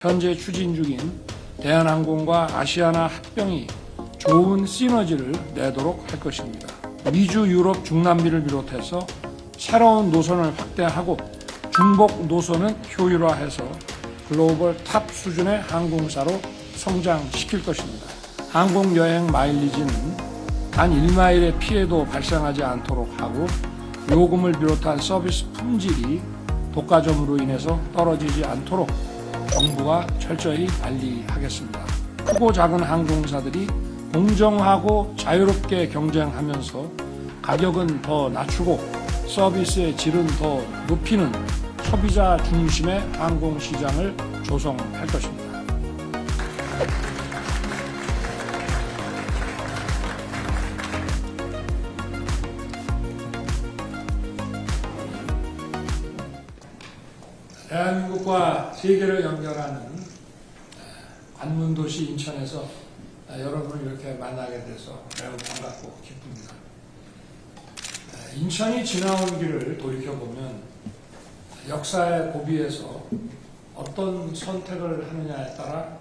현재 추진 중인 대한항공과 아시아나 합병이 좋은 시너지를 내도록 할 것입니다. 미주, 유럽, 중남미를 비롯해서 새로운 노선을 확대하고 중복 노선은 효율화해서 글로벌 탑 수준의 항공사로 성장시킬 것입니다. 항공여행 마일리지는 단 1마일의 피해도 발생하지 않도록 하고 요금을 비롯한 서비스 품질이 독과점으로 인해서 떨어지지 않도록 정부가 철저히 관리하겠습니다. 크고 작은 항공사들이 공정하고 자유롭게 경쟁하면서 가격은 더 낮추고 서비스의 질은 더 높이는 소비자 중심의 항공시장을 조성할 것입니다. 대한민국과 세계를 연결하는 관문도시 인천에서 여러분을 이렇게 만나게 돼서 매우 반갑고 기쁩니다. 인천이 지나온 길을 돌이켜보면 역사의 고비에서 어떤 선택을 하느냐에 따라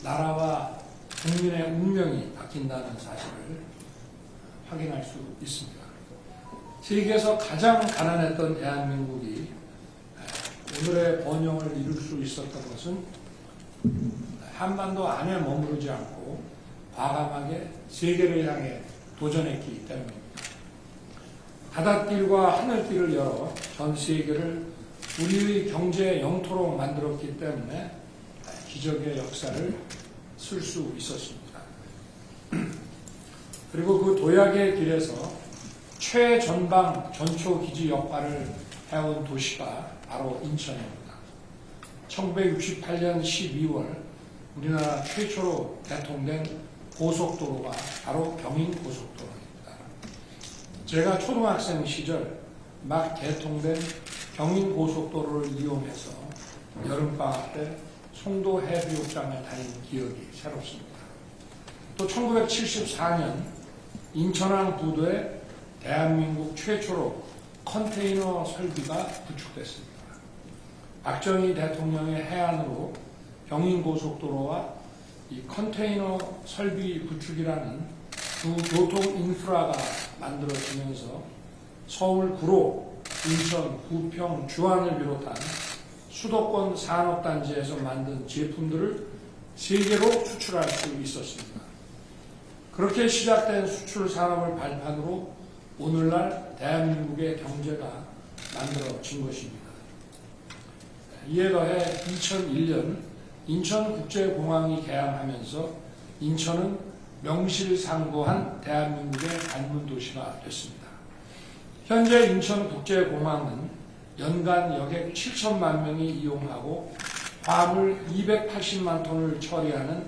나라와 국민의 운명이 바뀐다는 사실을 확인할 수 있습니다. 세계에서 가장 가난했던 대한민국이 오늘의 번영을 이룰 수 있었던 것은 한반도 안에 머무르지 않고 과감하게 세계를 향해 도전했기 때문입니다. 바닷길과 하늘길을 열어 전 세계를 우리의 경제의 영토로 만들었기 때문에 기적의 역사를 쓸 수 있었습니다. 그리고 그 도약의 길에서 최전방 전초기지 역할을 해온 도시가 바로 인천입니다. 1968년 12월 우리나라 최초로 개통된 고속도로가 바로 경인고속도로입니다. 제가 초등학생 시절 막 개통된 경인고속도로를 이용해서 여름방학 때 송도 해수욕장을 다닌 기억이 새롭습니다. 또 1974년 인천항 부두에 대한민국 최초로 컨테이너 설비가 구축됐습니다. 박정희 대통령의 해안으로 경인고속도로와 이 컨테이너 설비 구축이라는 두 교통 인프라가 만들어지면서 서울 구로, 인천, 부평, 주안을 비롯한 수도권 산업단지에서 만든 제품들을 세계로 수출할 수 있었습니다. 그렇게 시작된 수출 산업을 발판으로 오늘날 대한민국의 경제가 만들어진 것입니다. 이에 더해 2001년 인천국제공항이 개항하면서 인천은 명실상부한 대한민국의 관문도시가 됐습니다. 현재 인천국제공항은 연간 여객 7천만 명이 이용하고 화물 280만 톤을 처리하는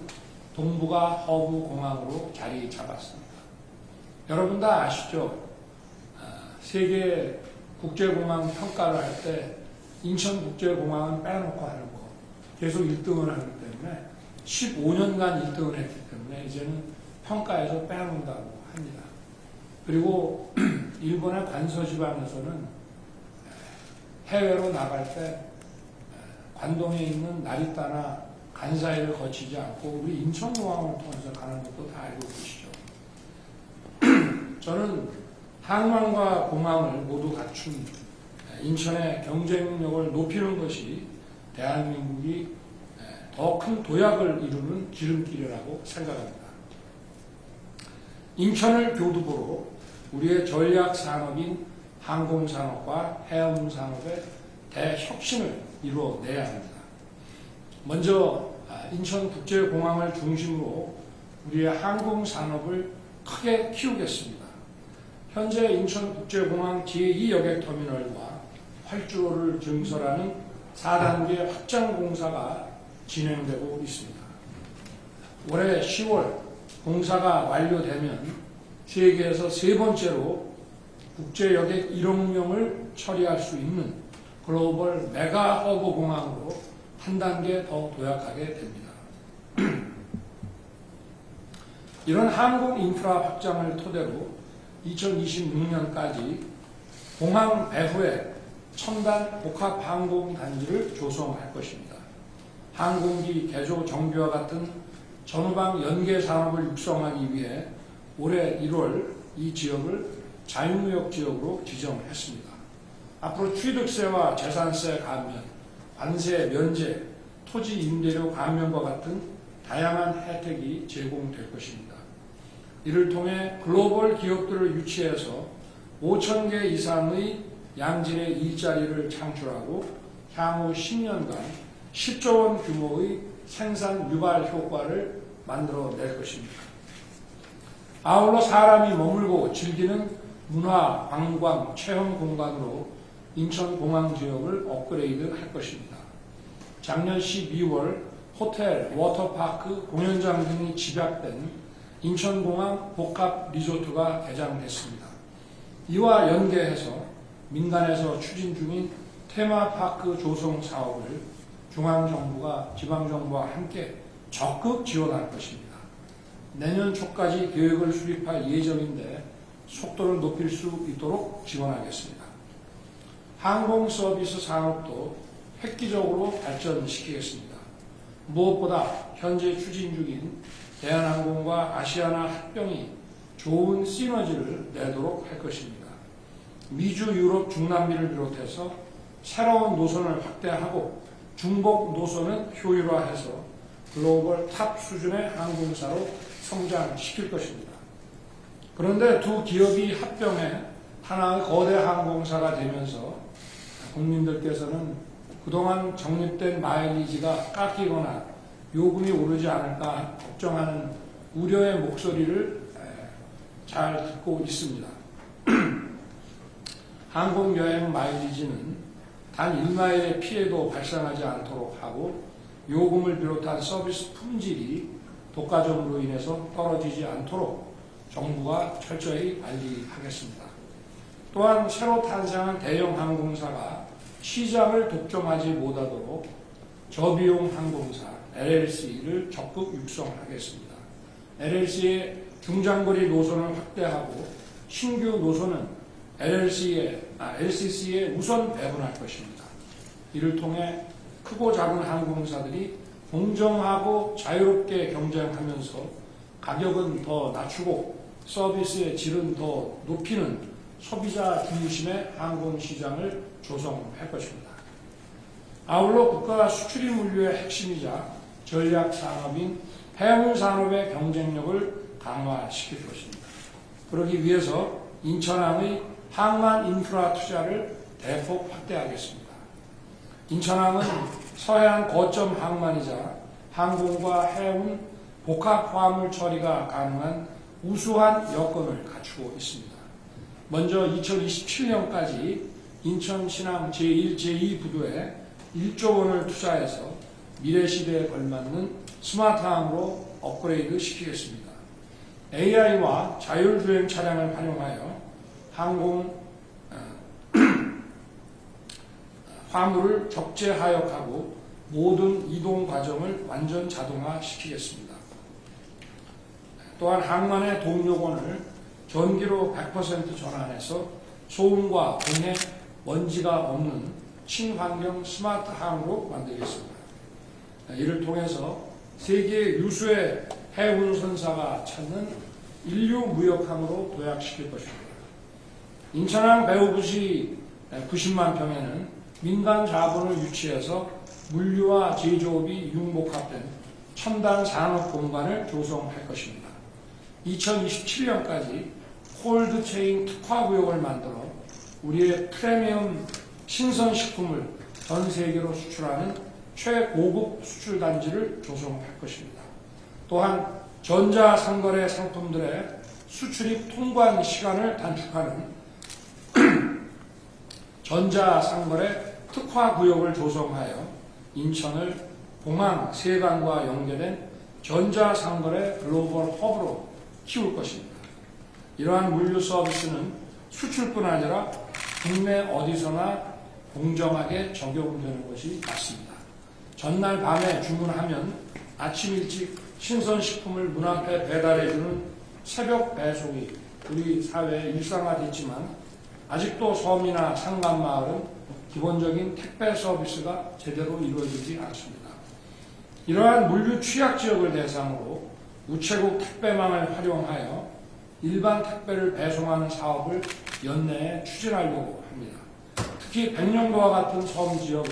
동북아 허브 공항으로 자리 잡았습니다. 여러분 다 아시죠? 세계 국제공항 평가를 할 때 인천국제공항은 빼놓고 하는 거 계속 1등을 하기 때문에 15년간 1등을 했기 때문에 이제는 평가에서 빼놓는다고 합니다. 그리고 일본의 관서지방에서는 해외로 나갈 때 관동에 있는 나리타나 간사이를 거치지 않고 우리 인천공항을 통해서 가는 것도 다 알고 계시죠. 저는 항만과 공항을 모두 갖춘 인천의 경쟁력을 높이는 것이 대한민국이 더 큰 도약을 이루는 지름길이라고 생각합니다. 인천을 교두보로 우리의 전략 산업인 항공산업과 해운산업의 대혁신을 이루어내야 합니다. 먼저 인천국제공항을 중심으로 우리의 항공산업을 크게 키우겠습니다. 현재 인천국제공항 제2 여객터미널과 활주로를 증설하는 4단계 확장 공사가 진행되고 있습니다. 올해 10월 공사가 완료되면 세계에서 세 번째로 국제여객 1억 명을 처리할 수 있는 글로벌 메가 허브 공항으로 한 단계 더 도약하게 됩니다. 이런 항공 인프라 확장을 토대로 2026년까지 공항 배후에 첨단 복합 항공 단지를 조성할 것입니다. 항공기 개조 정비와 같은 전후방 연계 산업을 육성하기 위해 올해 1월 이 지역을 자유무역 지역으로 지정했습니다. 앞으로 취득세와 재산세 감면, 관세 면제, 토지 임대료 감면과 같은 다양한 혜택이 제공될 것입니다. 이를 통해 글로벌 기업들을 유치해서 5,000개 이상의 양질의 일자리를 창출하고 향후 10년간 10조 원 규모의 생산 유발 효과를 만들어낼 것입니다. 아울러 사람이 머물고 즐기는 문화, 관광, 체험 공간으로 인천공항 지역을 업그레이드 할 것입니다. 작년 12월 호텔, 워터파크, 공연장 등이 집약된 인천공항 복합 리조트가 개장됐습니다. 이와 연계해서 민간에서 추진 중인 테마파크 조성 사업을 중앙정부가 지방정부와 함께 적극 지원할 것입니다. 내년 초까지 계획을 수립할 예정인데 속도를 높일 수 있도록 지원하겠습니다. 항공서비스 산업도 획기적으로 발전시키겠습니다. 무엇보다 현재 추진 중인 대한항공과 아시아나 합병이 좋은 시너지를 내도록 할 것입니다. 미주, 유럽, 중남미를 비롯해서 새로운 노선을 확대하고 중복 노선은 효율화해서 글로벌 탑 수준의 항공사로 성장시킬 것입니다. 그런데 두 기업이 합병해 하나의 거대 항공사가 되면서 국민들께서는 그동안 적립된 마일리지가 깎이거나 요금이 오르지 않을까 걱정하는 우려의 목소리를 잘 듣고 있습니다. 항공여행 마일리지는 단 1마일의 피해도 발생하지 않도록 하고 요금을 비롯한 서비스 품질이 독과점으로 인해서 떨어지지 않도록 정부가 철저히 관리하겠습니다. 또한 새로 탄생한 대형 항공사가 시장을 독점하지 못하도록 저비용 항공사 LLC를 적극 육성하겠습니다. LLC의 중장거리 노선을 확대하고 신규 노선은 LCC에 우선 배분할 것입니다. 이를 통해 크고 작은 항공사들이 공정하고 자유롭게 경쟁하면서 가격은 더 낮추고 서비스의 질은 더 높이는 소비자 중심의 항공시장을 조성할 것입니다. 아울러 국가 수출입 물류의 핵심이자 전략 산업인 해운 산업의 경쟁력을 강화시킬 것입니다. 그러기 위해서 인천항의 항만 인프라 투자를 대폭 확대하겠습니다. 인천항은 서해안 거점 항만이자 항공과 해운 복합 화물 처리가 가능한 우수한 여건을 갖추고 있습니다. 먼저 2027년까지 인천 신항 제1, 제2 부두에 1조 원을 투자해서 미래시대에 걸맞는 스마트항으로 업그레이드 시키겠습니다. AI와 자율주행 차량을 활용하여 항공 화물을 적재하역하고 모든 이동 과정을 완전 자동화시키겠습니다. 또한 항만의 동력원을 전기로 100% 전환해서 소음과 공해, 먼지가 없는 친환경 스마트 항으로 만들겠습니다. 이를 통해서 세계 유수의 해운선사가 찾는 인류 무역항으로 도약시킬 것입니다. 인천항 배후부지 90만 평에는 민간 자본을 유치해서 물류와 제조업이 융복합된 첨단 산업 공간을 조성할 것입니다. 2027년까지 콜드체인 특화구역을 만들어 우리의 프리미엄 신선식품을 전 세계로 수출하는 최고급 수출단지를 조성할 것입니다. 또한 전자상거래 상품들의 수출입 통관 시간을 단축하는 전자상거래 특화구역을 조성하여 인천을 공항, 세관과 연계된 전자상거래 글로벌 허브로 키울 것입니다. 이러한 물류 서비스는 수출뿐 아니라 국내 어디서나 공정하게 적용되는 것이 맞습니다. 전날 밤에 주문하면 아침 일찍 신선식품을 문 앞에 배달해주는 새벽 배송이 우리 사회에 일상화됐지만 아직도 섬이나 상간마을은 기본적인 택배 서비스가 제대로 이루어지지 않습니다. 이러한 물류 취약 지역을 대상으로 우체국 택배망을 활용하여 일반 택배를 배송하는 사업을 연내에 추진하려고 합니다. 특히 백령도와 같은 섬 지역은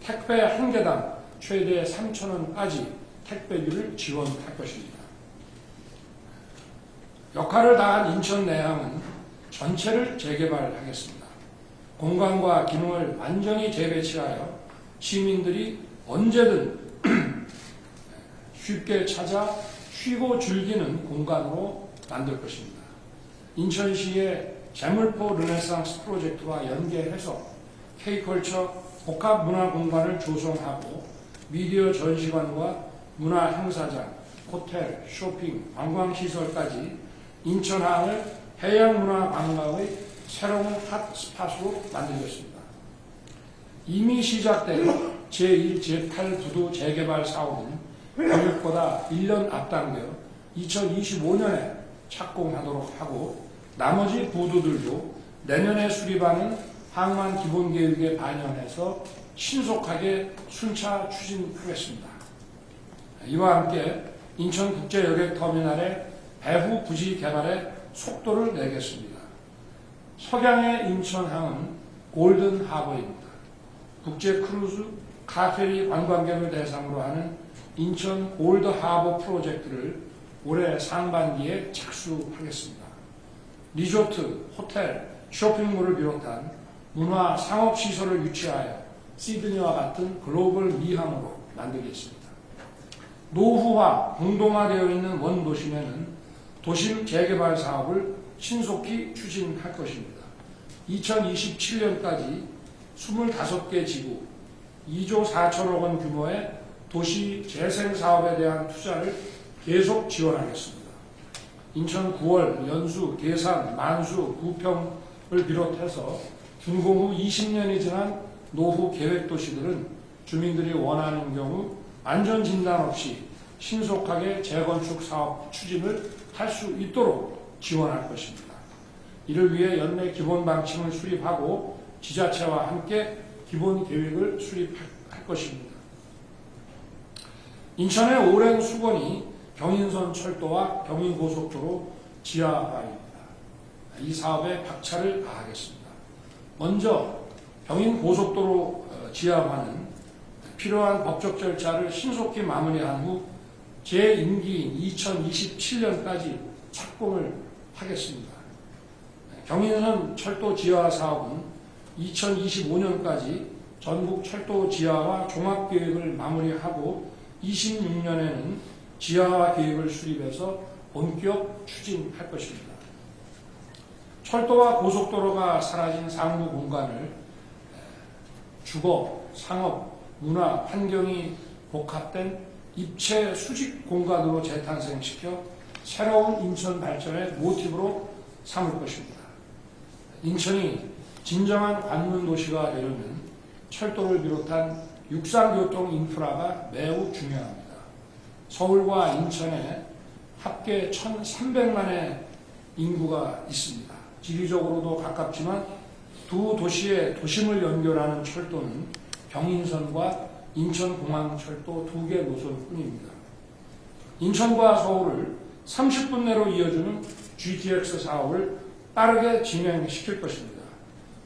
택배 한 개당 최대 3,000원까지 택배비를 지원할 것입니다. 역할을 다한 인천 내항은 전체를 재개발하겠습니다. 공간과 기능을 완전히 재배치하여 시민들이 언제든 쉽게 찾아 쉬고 즐기는 공간으로 만들 것입니다. 인천시의 재물포 르네상스 프로젝트와 연계해서 K컬처 복합문화공간을 조성하고 미디어 전시관과 문화행사장, 호텔, 쇼핑, 관광시설까지 인천항을 해양문화관광의 새로운 핫스팟으로 만들겠습니다. 이미 시작된 제1, 제8 부두 재개발 사업은 계획보다 1년 앞당겨 2025년에 착공하도록 하고 나머지 부두들도 내년에 수립하는 항만 기본계획에 반영해서 신속하게 순차 추진하겠습니다. 이와 함께 인천국제여객터미널의 배후 부지 개발에 속도를 내겠습니다. 석양의 인천항은 골든하버입니다. 국제크루즈 카페리 관광객을 대상으로 하는 인천 골드하버 프로젝트를 올해 상반기에 착수하겠습니다. 리조트, 호텔, 쇼핑몰을 비롯한 문화 상업시설을 유치하여 시드니와 같은 글로벌 미항으로 만들겠습니다. 노후화, 공동화되어 있는 원도심에는 도심 재개발 사업을 신속히 추진할 것입니다. 2027년까지 25개 지구, 2조 4천억 원 규모의 도시 재생 사업에 대한 투자를 계속 지원하겠습니다. 인천 9월, 연수, 계산, 만수, 부평을 비롯해서 준공 후 20년이 지난 노후 계획 도시들은 주민들이 원하는 경우 안전 진단 없이 신속하게 재건축 사업 추진을 할 수 있도록 지원할 것입니다. 이를 위해 연내 기본 방침을 수립하고 지자체와 함께 기본 계획을 수립할 것입니다. 인천의 오랜 수건이 경인선 철도와 경인고속도로 지하화입니다. 이 사업에 박차를 가하겠습니다. 먼저 경인고속도로 지하화는 필요한 법적 절차를 신속히 마무리한 후 제 임기인 2027년까지 착공을 하겠습니다. 경인선 철도 지하화 사업은 2025년까지 전국 철도 지하화 종합계획을 마무리하고 26년에는 지하화 계획을 수립해서 본격 추진할 것입니다. 철도와 고속도로가 사라진 상부 공간을 주거, 상업, 문화, 환경이 복합된 입체 수직 공간으로 재탄생시켜 새로운 인천 발전의 모티브로 삼을 것입니다. 인천이 진정한 관문 도시가 되려면 철도를 비롯한 육상교통 인프라가 매우 중요합니다. 서울과 인천에 합계 1,300만의 인구가 있습니다. 지리적으로도 가깝지만 두 도시의 도심을 연결하는 철도는 경인선과 인천공항철도 2개 노선뿐입니다. 인천과 서울을 30분 내로 이어주는 GTX 사업을 빠르게 진행시킬 것입니다.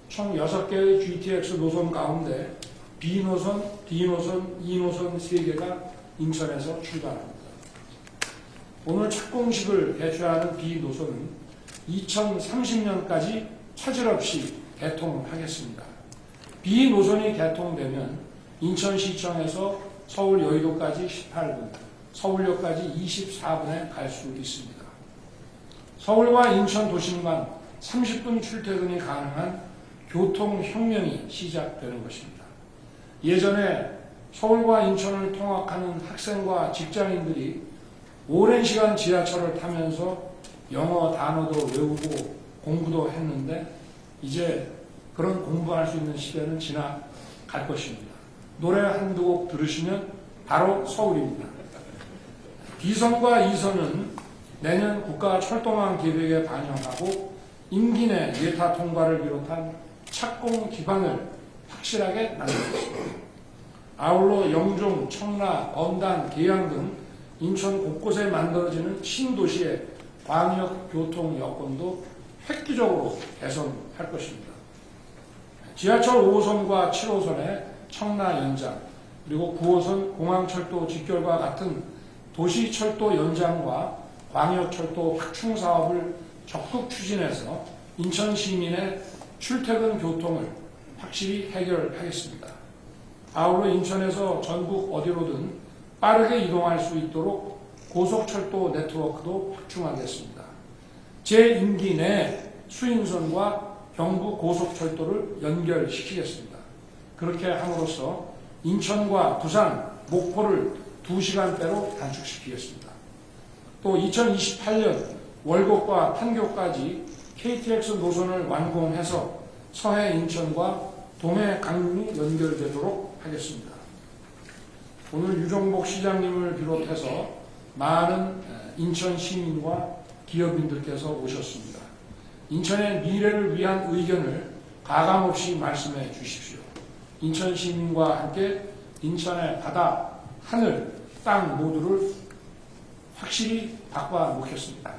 총 6개의 GTX 노선 가운데 B노선, D노선, E노선 3개가 인천에서 출발합니다. 오늘 착공식을 개최하는 B노선은 2030년까지 차질 없이 개통하겠습니다. B노선이 개통되면 인천시청에서 서울 여의도까지 18분, 서울역까지 24분에 갈 수 있습니다. 서울과 인천 도심 간 30분 출퇴근이 가능한 교통혁명이 시작되는 것입니다. 예전에 서울과 인천을 통학하는 학생과 직장인들이 오랜 시간 지하철을 타면서 영어 단어도 외우고 공부도 했는데 이제 그런 공부할 수 있는 시대는 지나갈 것입니다. 노래 한두 곡 들으시면 바로 서울입니다. D선과 E선은 내년 국가철도망 계획에 반영하고 임기 내 예타 통과를 비롯한 착공 기반을 확실하게 만들겠습니다. 아울러 영종, 청라, 언단, 계양 등 인천 곳곳에 만들어지는 신도시의 광역 교통 여건도 획기적으로 개선할 것입니다. 지하철 5호선과 7호선의 청라 연장, 그리고 9호선 공항철도 직결과 같은 도시철도 연장과 광역철도 확충 사업을 적극 추진해서 인천 시민의 출퇴근 교통을 확실히 해결하겠습니다. 아울러 인천에서 전국 어디로든 빠르게 이동할 수 있도록 고속철도 네트워크도 확충하겠습니다. 제 임기 내에 수인선과 경부 고속철도를 연결시키겠습니다. 그렇게 함으로써 인천과 부산, 목포를 2시간대로 단축시키겠습니다. 또 2028년 월곡과 판교까지 KTX 노선을 완공해서 서해 인천과 동해 강릉이 연결되도록 하겠습니다. 오늘 유종복 시장님을 비롯해서 많은 인천 시민과 기업인들께서 오셨습니다. 인천의 미래를 위한 의견을 가감없이 말씀해 주십시오. 인천 시민과 함께 인천의 바다, 하늘, 땅 모두를 확실히 바꿔 놓겠습니다.